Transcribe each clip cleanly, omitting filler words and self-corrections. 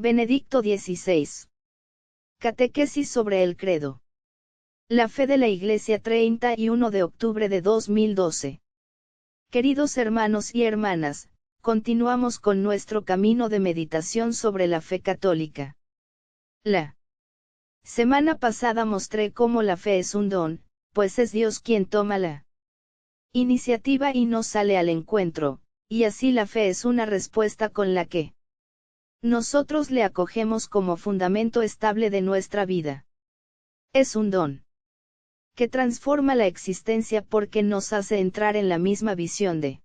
Benedicto XVI. Catequesis sobre el credo. La fe de la Iglesia, 31 de octubre de 2012. Queridos hermanos y hermanas, continuamos con nuestro camino de meditación sobre la fe católica. La semana pasada mostré cómo la fe es un don, pues es Dios quien toma la iniciativa y nos sale al encuentro, y así la fe es una respuesta con la que nosotros le acogemos como fundamento estable de nuestra vida. Es un don que transforma la existencia porque nos hace entrar en la misma visión de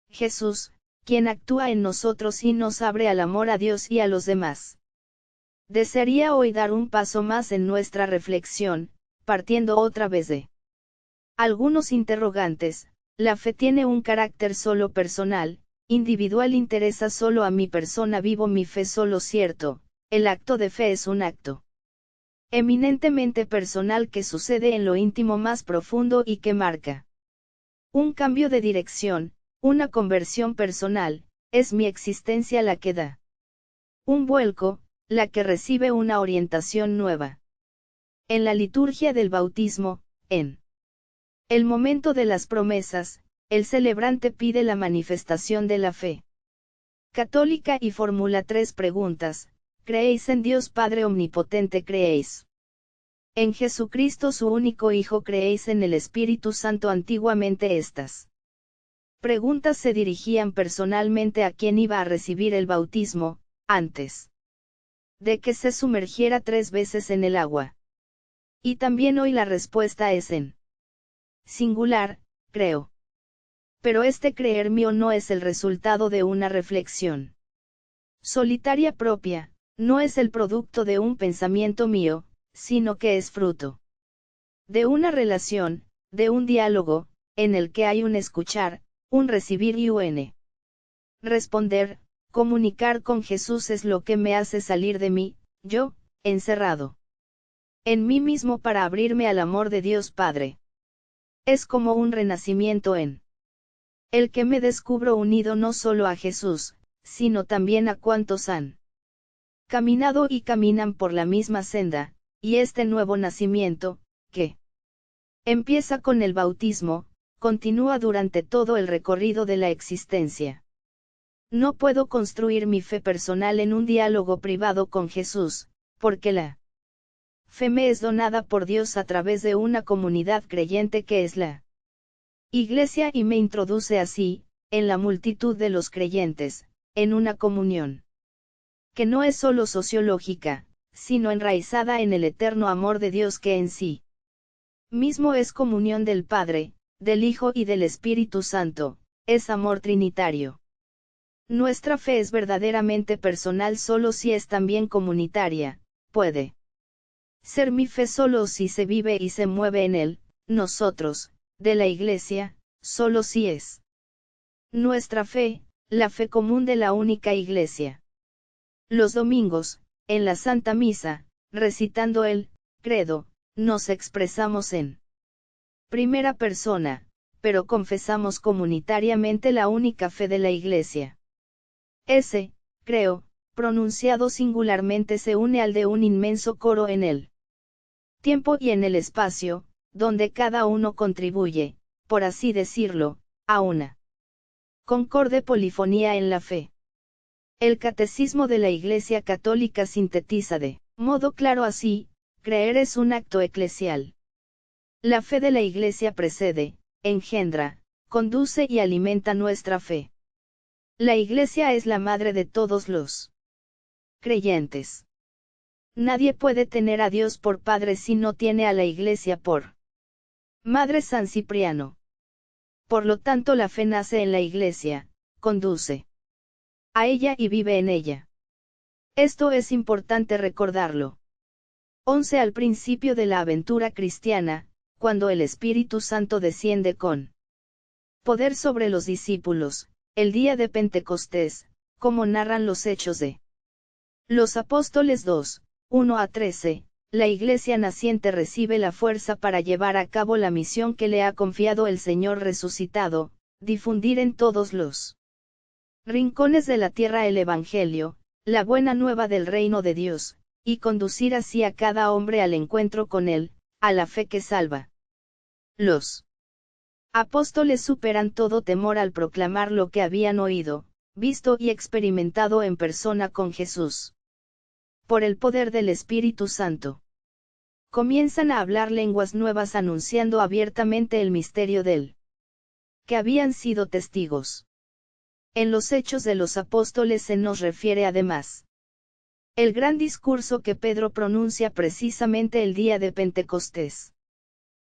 Jesús, quien actúa en nosotros y nos abre al amor a Dios y a los demás. Desearía hoy dar un paso más en nuestra reflexión, partiendo otra vez de algunos interrogantes. La fe tiene un carácter solo personal, individual, interesa solo a mi persona, vivo mi fe solo, cierto. El acto de fe es un acto eminentemente personal que sucede en lo íntimo más profundo y que marca un cambio de dirección, una conversión personal. Es mi existencia la que da un vuelco, la que recibe una orientación nueva. En la liturgia del bautismo, en el momento de las promesas, el celebrante pide la manifestación de la fe católica y formula 3 preguntas. ¿Creéis en Dios Padre Omnipotente? ¿Creéis en Jesucristo su único Hijo? ¿Creéis en el Espíritu Santo? Antiguamente estas preguntas se dirigían personalmente a quien iba a recibir el bautismo, antes de que se sumergiera 3 veces en el agua. Y también hoy la respuesta es en singular, creo. Pero este creer mío no es el resultado de una reflexión solitaria propia, no es el producto de un pensamiento mío, sino que es fruto de una relación, de un diálogo, en el que hay un escuchar, un recibir y un responder. Comunicar con Jesús es lo que me hace salir de mí, yo, encerrado en mí mismo para abrirme al amor de Dios Padre. Es como un renacimiento en el que me descubro unido no solo a Jesús, sino también a cuantos han caminado y caminan por la misma senda, y este nuevo nacimiento, que empieza con el bautismo, continúa durante todo el recorrido de la existencia. No puedo construir mi fe personal en un diálogo privado con Jesús, porque la fe me es donada por Dios a través de una comunidad creyente que es la Iglesia y me introduce así, en la multitud de los creyentes, en una comunión que no es solo sociológica, sino enraizada en el eterno amor de Dios que en sí mismo es comunión del Padre, del Hijo y del Espíritu Santo, es amor trinitario. Nuestra fe es verdaderamente personal solo si es también comunitaria. Puede ser mi fe solo si se vive y se mueve en él, nosotros, de la Iglesia, solo si es nuestra fe, la fe común de la única Iglesia. Los domingos, en la Santa Misa, recitando el credo, nos expresamos en primera persona, pero confesamos comunitariamente la única fe de la Iglesia. Ese, creo, pronunciado singularmente se une al de un inmenso coro en el tiempo y en el espacio, donde cada uno contribuye, por así decirlo, a una concorde polifonía en la fe. El Catecismo de la Iglesia Católica sintetiza de modo claro así: creer es un acto eclesial. La fe de la Iglesia precede, engendra, conduce y alimenta nuestra fe. La Iglesia es la madre de todos los creyentes. Nadie puede tener a Dios por Padre si no tiene a la Iglesia por Madre. San Cipriano. Por lo tanto, la fe nace en la Iglesia, conduce a ella y vive en ella. Esto es importante recordarlo. 11. Al principio de la aventura cristiana, cuando el Espíritu Santo desciende con poder sobre los discípulos, el día de Pentecostés, como narran los Hechos de los Apóstoles 2, 1-13, la Iglesia naciente recibe la fuerza para llevar a cabo la misión que le ha confiado el Señor resucitado: difundir en todos los rincones de la tierra el Evangelio, la buena nueva del reino de Dios, y conducir así a cada hombre al encuentro con Él, a la fe que salva. Los apóstoles superan todo temor al proclamar lo que habían oído, visto y experimentado en persona con Jesús. Por el poder del Espíritu Santo, comienzan a hablar lenguas nuevas anunciando abiertamente el misterio del que habían sido testigos. En los Hechos de los Apóstoles se nos refiere además el gran discurso que Pedro pronuncia precisamente el día de Pentecostés.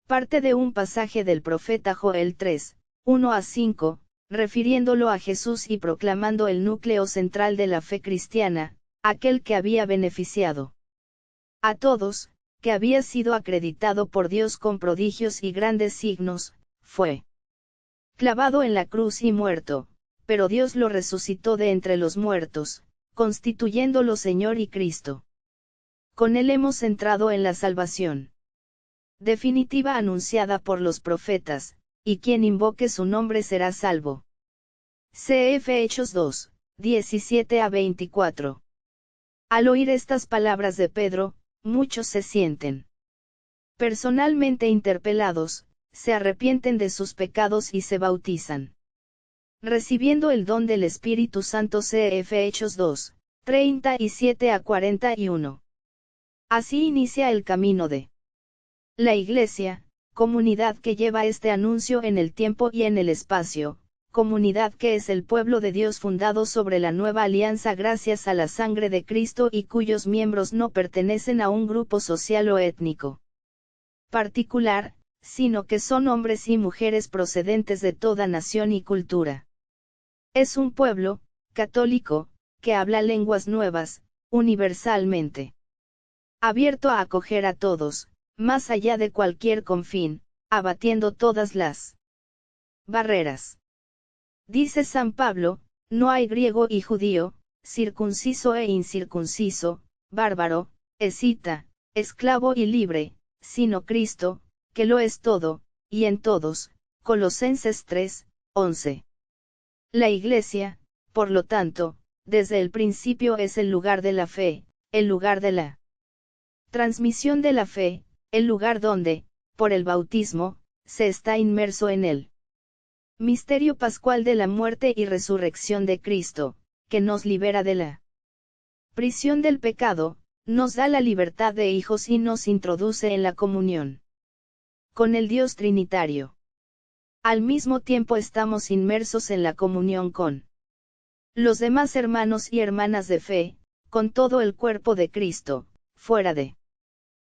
Parte de un pasaje del profeta Joel 3, 1-5, refiriéndolo a Jesús y proclamando el núcleo central de la fe cristiana, aquel que había beneficiado a todos, que había sido acreditado por Dios con prodigios y grandes signos, fue clavado en la cruz y muerto, pero Dios lo resucitó de entre los muertos, constituyéndolo Señor y Cristo. Con él hemos entrado en la salvación definitiva anunciada por los profetas, y quien invoque su nombre será salvo. Cf. Hechos 2, 17-24. Al oír estas palabras de Pedro, muchos se sienten personalmente interpelados, se arrepienten de sus pecados y se bautizan, recibiendo el don del Espíritu Santo. Cf. Hechos 2, 37-41. Así inicia el camino de la Iglesia, comunidad que lleva este anuncio en el tiempo y en el espacio, comunidad que es el pueblo de Dios fundado sobre la nueva alianza gracias a la sangre de Cristo y cuyos miembros no pertenecen a un grupo social o étnico particular, sino que son hombres y mujeres procedentes de toda nación y cultura. Es un pueblo, católico, que habla lenguas nuevas, universalmente abierto a acoger a todos, más allá de cualquier confín, abatiendo todas las barreras. Dice San Pablo, no hay griego y judío, circunciso e incircunciso, bárbaro, escita, esclavo y libre, sino Cristo, que lo es todo, y en todos. Colosenses 3, 11. La Iglesia, por lo tanto, desde el principio es el lugar de la fe, el lugar de la transmisión de la fe, el lugar donde, por el bautismo, se está inmerso en el misterio pascual de la muerte y resurrección de Cristo, que nos libera de la prisión del pecado, nos da la libertad de hijos y nos introduce en la comunión con el Dios Trinitario. Al mismo tiempo estamos inmersos en la comunión con los demás hermanos y hermanas de fe, con todo el cuerpo de Cristo, fuera de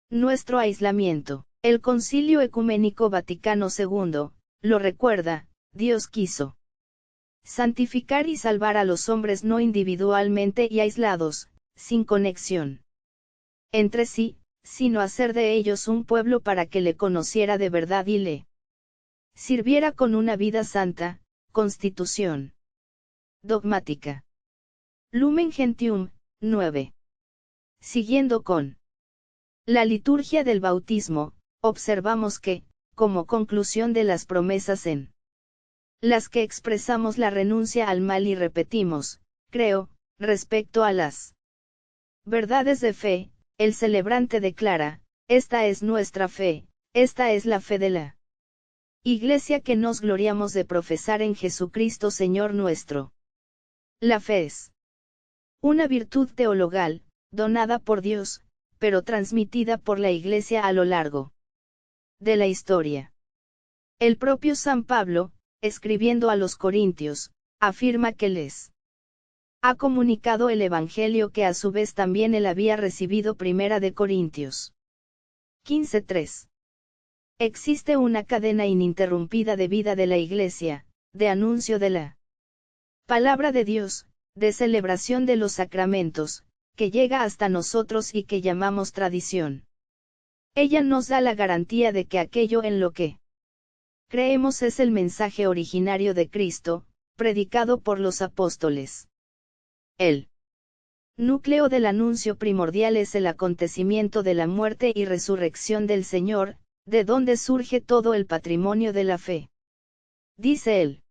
nuestro aislamiento. El Concilio Ecuménico Vaticano II, lo recuerda, Dios quiso santificar y salvar a los hombres no individualmente y aislados, sin conexión entre sí, sino hacer de ellos un pueblo para que le conociera de verdad y le sirviera con una vida santa, constitución dogmática. Lumen Gentium, 9. Siguiendo con la liturgia del bautismo, observamos que, como conclusión de las promesas en las que expresamos la renuncia al mal y repetimos, creo, respecto a las verdades de fe, el celebrante declara, esta es nuestra fe, esta es la fe de la Iglesia que nos gloriamos de profesar en Jesucristo Señor nuestro. La fe es una virtud teologal, donada por Dios, pero transmitida por la Iglesia a lo largo de la historia. El propio San Pablo, escribiendo a los Corintios, afirma que les ha comunicado el Evangelio que a su vez también él había recibido. Primera de Corintios 15:3. Existe una cadena ininterrumpida de vida de la Iglesia, de anuncio de la palabra de Dios, de celebración de los sacramentos, que llega hasta nosotros y que llamamos tradición. Ella nos da la garantía de que aquello en lo que creemos es el mensaje originario de Cristo, predicado por los apóstoles. El núcleo del anuncio primordial es el acontecimiento de la muerte y resurrección del Señor, de donde surge todo el patrimonio de la fe. Dice el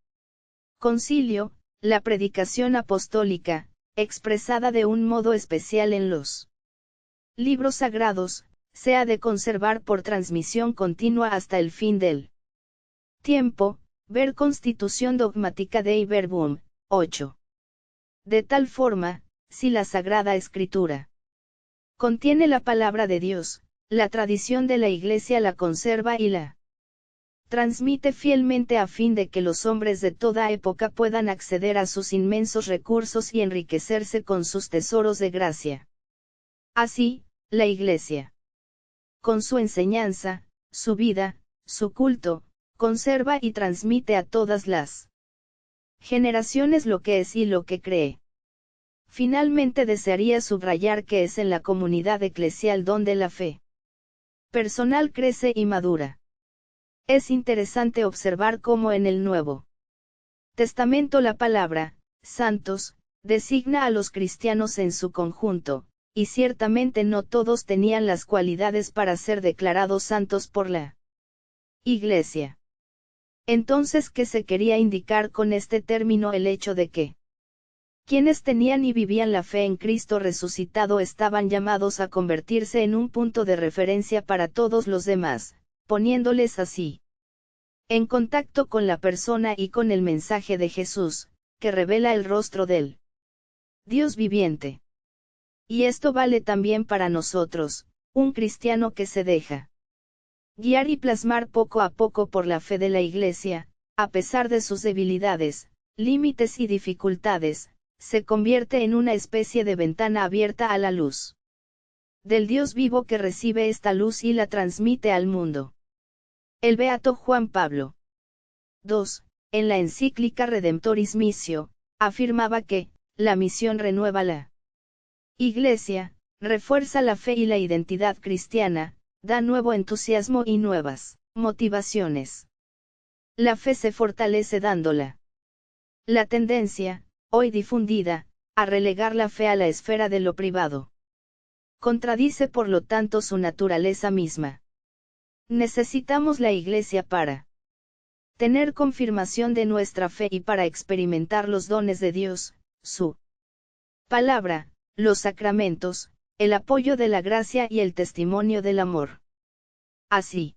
Concilio, la predicación apostólica, expresada de un modo especial en los libros sagrados, se ha de conservar por transmisión continua hasta el fin del tiempo. Ver Constitución Dogmática Dei Verbum, 8. De tal forma, si la Sagrada Escritura contiene la palabra de Dios, la tradición de la Iglesia la conserva y la transmite fielmente a fin de que los hombres de toda época puedan acceder a sus inmensos recursos y enriquecerse con sus tesoros de gracia. Así, la Iglesia, con su enseñanza, su vida, su culto, conserva y transmite a todas las generaciones lo que es y lo que cree. Finalmente desearía subrayar que es en la comunidad eclesial donde la fe personal crece y madura. Es interesante observar cómo en el Nuevo Testamento la palabra, santos, designa a los cristianos en su conjunto, y ciertamente no todos tenían las cualidades para ser declarados santos por la Iglesia. Entonces, ¿qué se quería indicar con este término? El hecho de que quienes tenían y vivían la fe en Cristo resucitado estaban llamados a convertirse en un punto de referencia para todos los demás, poniéndoles así en contacto con la persona y con el mensaje de Jesús, que revela el rostro del Dios viviente. Y esto vale también para nosotros, un cristiano que se deja guiar y plasmar poco a poco por la fe de la Iglesia, a pesar de sus debilidades, límites y dificultades, se convierte en una especie de ventana abierta a la luz del Dios vivo que recibe esta luz y la transmite al mundo. El beato Juan Pablo II, en la encíclica Redemptoris Missio, afirmaba que, la misión renueva la Iglesia, refuerza la fe y la identidad cristiana, da nuevo entusiasmo y nuevas motivaciones. La fe se fortalece dándola la tendencia, hoy difundida, a relegar la fe a la esfera de lo privado. Contradice por lo tanto su naturaleza misma. Necesitamos la Iglesia para tener confirmación de nuestra fe y para experimentar los dones de Dios, su palabra, los sacramentos, el apoyo de la gracia y el testimonio del amor. Así,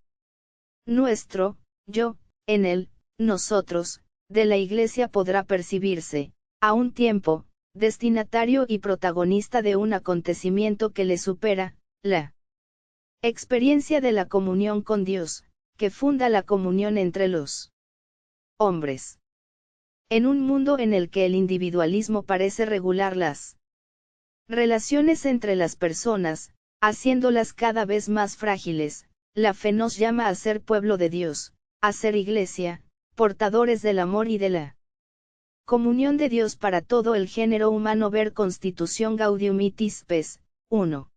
nuestro yo, en él, nosotros, de la Iglesia podrá percibirse, a un tiempo, destinatario y protagonista de un acontecimiento que le supera, la experiencia de la comunión con Dios, que funda la comunión entre los hombres. En un mundo en el que el individualismo parece regular las relaciones entre las personas, haciéndolas cada vez más frágiles, la fe nos llama a ser pueblo de Dios, a ser Iglesia, portadores del amor y de la comunión de Dios para todo el género humano. Ver Constitución Gaudium et Spes, 1.